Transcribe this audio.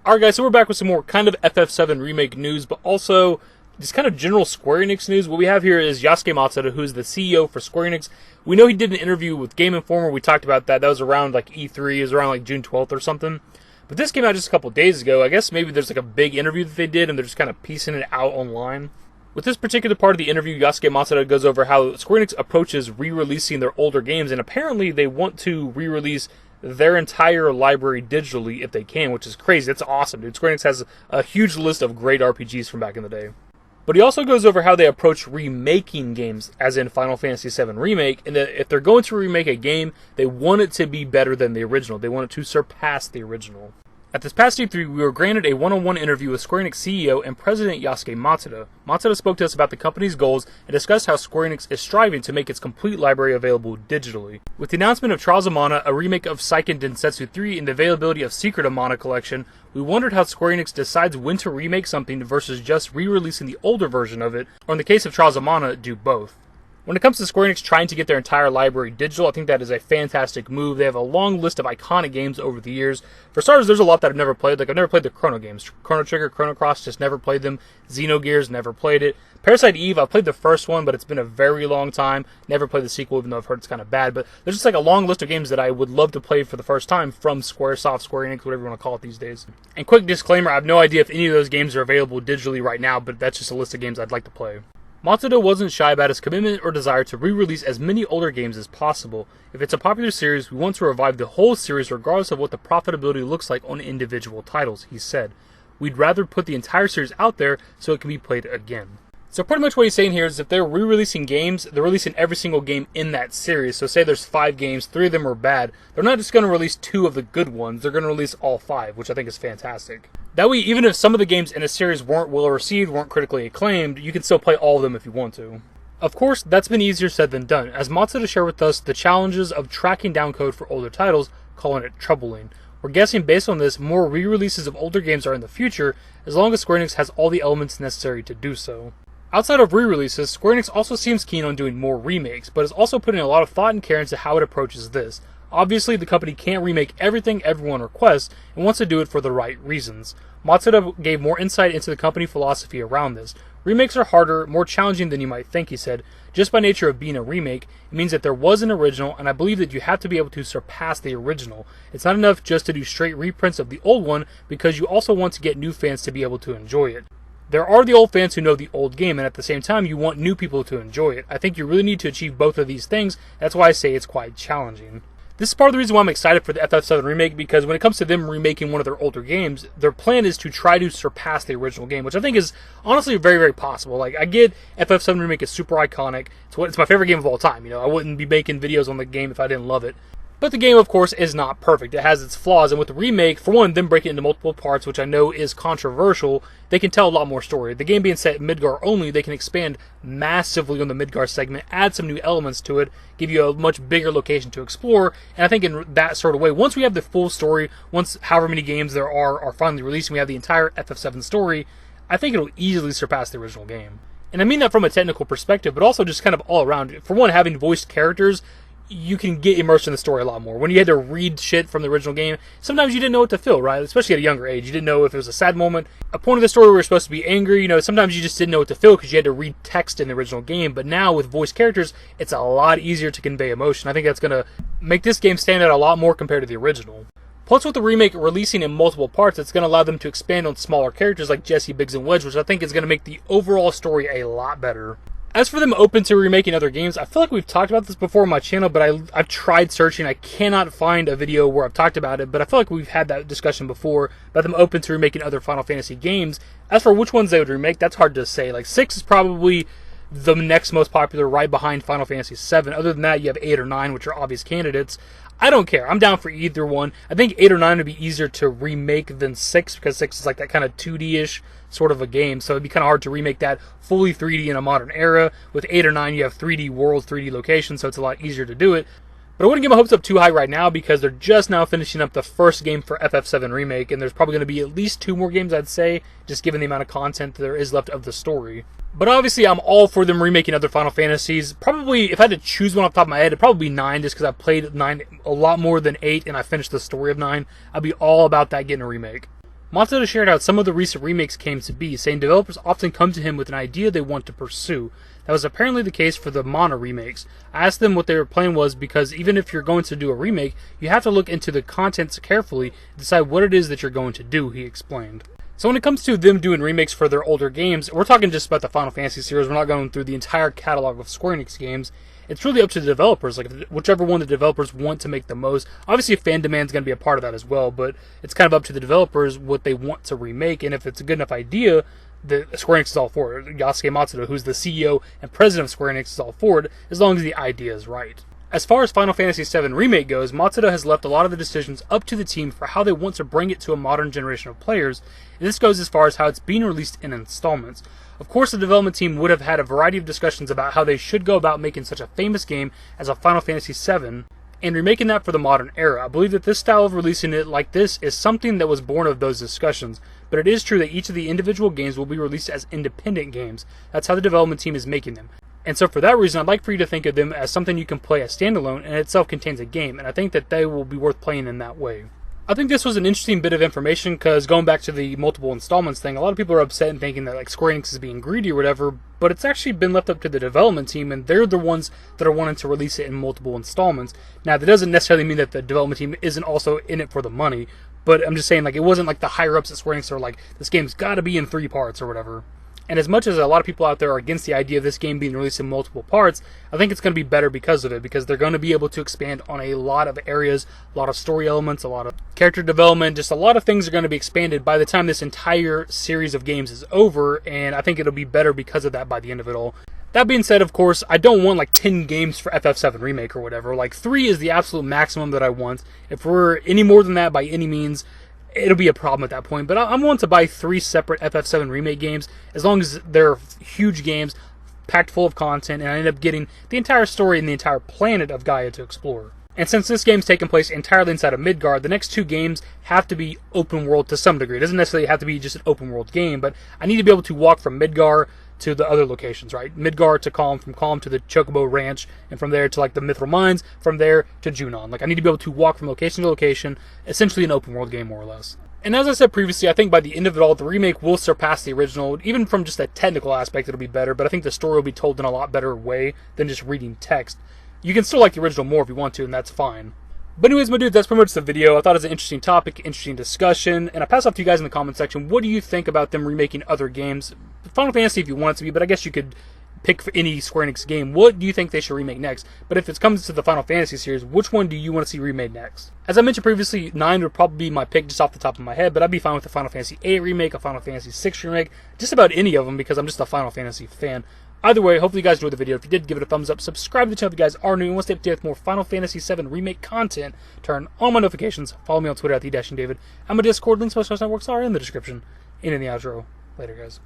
Alright guys, so we're back with some more kind of FF7 Remake news, but also just kind of general Square Enix news. What we have here is Yasuke Matsuda, who's the CEO for Square Enix. We know he did an interview with Gameinformer. We talked about that. That was around like E3. It was around like June 12th or something. But this came out just a couple days ago. I guess maybe there's like a big interview that they did and they're just kind of piecing it out online. With this particular part of the interview, Yasuke Matsuda goes over how Square Enix approaches re-releasing their older games, and apparently they want to re-release their entire library digitally if they can, which is crazy. That's awesome, dude. Square Enix has a huge list of great RPGs from back in the day. But he also goes over how they approach remaking games, as in Final Fantasy VII Remake, and that if they're going to remake a game, they want it to be better than the original. They want it to surpass the original. At this past E3, we were granted a one-on-one interview with Square Enix CEO and President Yasuke Matsuda. Matsuda spoke to us about the company's goals and discussed how Square Enix is striving to make its complete library available digitally. With the announcement of Trials of Mana, a remake of Seiken Densetsu 3, and the availability of Secret of Mana collection, we wondered how Square Enix decides when to remake something versus just re-releasing the older version of it, or in the case of Trials of Mana, do both. When it comes to Square Enix trying to get their entire library digital, I think that is a fantastic move. They have a long list of iconic games over the years. For starters, there's a lot that I've never played. Like, I've never played the Chrono games. Chrono Trigger, Chrono Cross, just never played them. Xenogears, never played it. Parasite Eve, I've played the first one, but it's been a very long time. Never played the sequel, even though I've heard it's kind of bad. But there's just like a long list of games that I would love to play for the first time from Squaresoft, Square Enix, whatever you want to call it these days. And quick disclaimer, I have no idea if any of those games are available digitally right now, but that's just a list of games I'd like to play. Matsuda wasn't shy about his commitment or desire to re-release as many older games as possible. If it's a popular series, we want to revive the whole series regardless of what the profitability looks like on individual titles, he said. We'd rather put the entire series out there so it can be played again. So pretty much what he's saying here is if they're re-releasing games, they're releasing every single game in that series. So say there's 5 games, 3 of them are bad. They're not just going to release 2 of the good ones. They're going to release all 5, which I think is fantastic. That way, even if some of the games in a series weren't well received, weren't critically acclaimed, you can still play all of them if you want to. Of course, that's been easier said than done, as Matsuda shared with us the challenges of tracking down code for older titles, calling it troubling. We're guessing based on this, more re-releases of older games are in the future, as long as Square Enix has all the elements necessary to do so. Outside of re-releases, Square Enix also seems keen on doing more remakes, but is also putting a lot of thought and care into how it approaches this. Obviously, the company can't remake everything everyone requests, and wants to do it for the right reasons. Matsuda gave more insight into the company philosophy around this. Remakes are harder, more challenging than you might think, he said. Just by nature of being a remake, it means that there was an original, and I believe that you have to be able to surpass the original. It's not enough just to do straight reprints of the old one, because you also want to get new fans to be able to enjoy it. There are the old fans who know the old game, and at the same time, you want new people to enjoy it. I think you really need to achieve both of these things. That's why I say it's quite challenging. This is part of the reason why I'm excited for the FF7 Remake, because when it comes to them remaking one of their older games, their plan is to try to surpass the original game, which I think is honestly very, very possible. Like, I get FF7 Remake is super iconic. It's my favorite game of all time. You know, I wouldn't be making videos on the game if I didn't love it. But the game, of course, is not perfect. It has its flaws, and with the remake, for one, them breaking it into multiple parts, which I know is controversial, they can tell a lot more story. The game being set in Midgar only, they can expand massively on the Midgar segment, add some new elements to it, give you a much bigger location to explore, and I think in that sort of way, once we have the full story, once however many games there are finally released, and we have the entire FF7 story, I think it'll easily surpass the original game. And I mean that from a technical perspective, but also just kind of all around. For one, having voiced characters, you can get immersed in the story a lot more. When you had to read shit from the original game, sometimes you didn't know what to feel, right? Especially at a younger age. You didn't know if it was a sad moment, a point of the story where you're supposed to be angry. You know, sometimes you just didn't know what to feel because you had to read text in the original game. But now with voice characters, it's a lot easier to convey emotion. I think that's going to make this game stand out a lot more compared to the original. Plus, with the remake releasing in multiple parts, it's going to allow them to expand on smaller characters like Jesse, Biggs, and Wedge, which I think is going to make the overall story a lot better. As for them open to remaking other games, I feel like we've talked about this before on my channel, but I've tried searching. I cannot find a video where I've talked about it, but I feel like we've had that discussion before about them open to remaking other Final Fantasy games. As for which ones they would remake, that's hard to say. Like, 6 is probably the next most popular, right behind Final Fantasy 7. Other than that, you have 8 or 9, which are obvious candidates. I don't care. I'm down for either one. I think 8 or 9 would be easier to remake than 6, because 6 is like that kind of 2D-ish sort of a game, so it'd be kind of hard to remake that fully 3D in a modern era. With 8 or 9, you have 3D worlds, 3D locations, so it's a lot easier to do it. But I wouldn't get my hopes up too high right now, because they're just now finishing up the first game for FF7 Remake, and there's probably going to be at least 2 more games, I'd say, just given the amount of content there is left of the story. But obviously, I'm all for them remaking other Final Fantasies. Probably, if I had to choose one off the top of my head, it'd probably be 9, just because I've played 9 a lot more than 8, and I finished the story of 9. I'd be all about that getting a remake. Matsuda shared how some of the recent remakes came to be, saying developers often come to him with an idea they want to pursue. That was apparently the case for the Mana remakes. I asked them what their plan was because even if you're going to do a remake, you have to look into the contents carefully and decide what it is that you're going to do, he explained. So when it comes to them doing remakes for their older games, we're talking just about the Final Fantasy series. We're not going through the entire catalog of Square Enix games. It's really up to the developers, like whichever one the developers want to make the most. Obviously, fan demand is going to be a part of that as well, but it's kind of up to the developers what they want to remake, and if it's a good enough idea, the Square Enix is all for it. Yasuke Matsuda, who's the CEO and president of Square Enix, is all for it, as long as the idea is right. As far as Final Fantasy VII Remake goes, Matsuda has left a lot of the decisions up to the team for how they want to bring it to a modern generation of players, and this goes as far as how it's being released in installments. Of course, the development team would have had a variety of discussions about how they should go about making such a famous game as a Final Fantasy VII, and remaking that for the modern era. I believe that this style of releasing it like this is something that was born of those discussions, but it is true that each of the individual games will be released as independent games. That's how the development team is making them. And so for that reason, I'd like for you to think of them as something you can play as standalone, and it itself contains a game, and I think that they will be worth playing in that way. I think this was an interesting bit of information, because going back to the multiple installments thing, a lot of people are upset and thinking that like Square Enix is being greedy or whatever, but it's actually been left up to the development team, and they're the ones that are wanting to release it in multiple installments. Now, that doesn't necessarily mean that the development team isn't also in it for the money, but I'm just saying, like, it wasn't like the higher-ups at Square Enix are like, this game's got to be in 3 parts or whatever. And as much as a lot of people out there are against the idea of this game being released in multiple parts, I think it's going to be better because of it, because they're going to be able to expand on a lot of areas, a lot of story elements, a lot of character development, just a lot of things are going to be expanded by the time this entire series of games is over, and I think it'll be better because of that by the end of it all. That being said, of course, I don't want like 10 games for FF7 Remake or whatever. Like 3 is the absolute maximum that I want. If we're any more than that by any means, it'll be a problem at that point, but I'm willing to buy 3 separate FF7 Remake games, as long as they're huge games, packed full of content, and I end up getting the entire story and the entire planet of Gaia to explore. And since this game's taking place entirely inside of Midgard, the next 2 games have to be open world to some degree. It doesn't necessarily have to be just an open world game, but I need to be able to walk from Midgard to the other locations, right? Midgard to Calm, from Calm to the Chocobo Ranch, and from there to like the Mithril Mines, from there to Junon. Like I need to be able to walk from location to location, essentially an open world game more or less. And as I said previously, I think by the end of it all, the remake will surpass the original. Even from just a technical aspect, it'll be better, but I think the story will be told in a lot better way than just reading text. You can still like the original more if you want to, and that's fine. But anyways, my dudes, that's pretty much the video. I thought it was an interesting topic, interesting discussion, and I pass off to you guys in the comment section. What do you think about them remaking other games? Final Fantasy if you want it to be, but I guess you could pick for any Square Enix game. What do you think they should remake next? But if it comes to the Final Fantasy series, which one do you want to see remade next? As I mentioned previously, 9 would probably be my pick just off the top of my head, but I'd be fine with a Final Fantasy 8 remake, a Final Fantasy 6 remake, just about any of them because I'm just a Final Fantasy fan. Either way, hopefully you guys enjoyed the video. If you did, give it a thumbs up. Subscribe to the channel if you guys are new and want to stay up to date with more Final Fantasy VII Remake content. Turn on my notifications. Follow me on Twitter at @the-David. And my Discord links to my social networks are in the description and in the outro. Later, guys.